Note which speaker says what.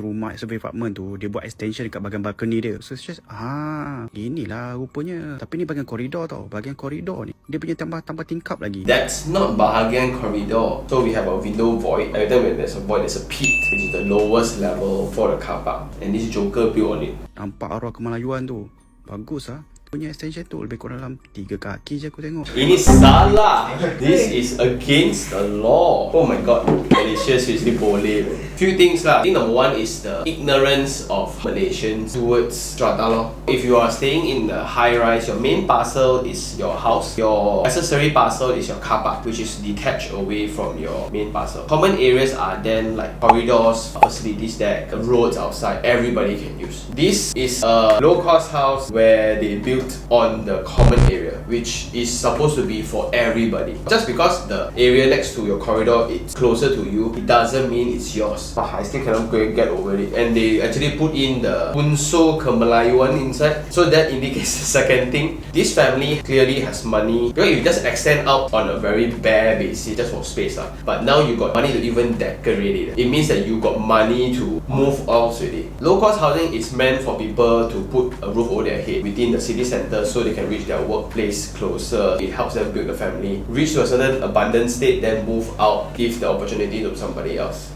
Speaker 1: rumah survey apartment tu, dia buat extension dekat bahagian balcony dia. So it's just, inilah rupanya. Tapi ni bahagian koridor tau. Bahagian koridor ni, dia punya tambah tingkap lagi.
Speaker 2: That's not bahagian corridor. So we have a window void. Every time when there's a void, there's a pit, which is the lowest level for the car park. And this joker built on it.
Speaker 1: Nampak arwah Kemalayuan tu. Bagus lah. Punya extension tu lebih kurang dalam 3 kaki je aku tengok.
Speaker 2: Ini salah. This is against the law. Oh my god. Malaysia seriously boleh. Few things lah. I think number one is the ignorance of Malaysians towards strata law. If you are staying in the high rise, your main parcel is your house. Your accessory parcel is your car park, which is detached away from your main parcel. Common areas are then like corridors, facilities deck, roads outside. Everybody can use. This is a low-cost house where they build on the common area, which is supposed to be for everybody. Just because the area next to your corridor is closer to you, it doesn't mean it's yours. I still cannot get over it. And they actually put in the unsur Kemelayuan inside, so that indicates the second thing. This family clearly has money, because if you just extend out on a very bare basis just for space, but now you got money to even decorate it. It means that you got money to move out with it. Low cost housing is meant for people to put a roof over their head within the city center, so they can reach their workplace closer. It helps them build a family, reach to a certain abundant state, then move out, give the opportunity to somebody else.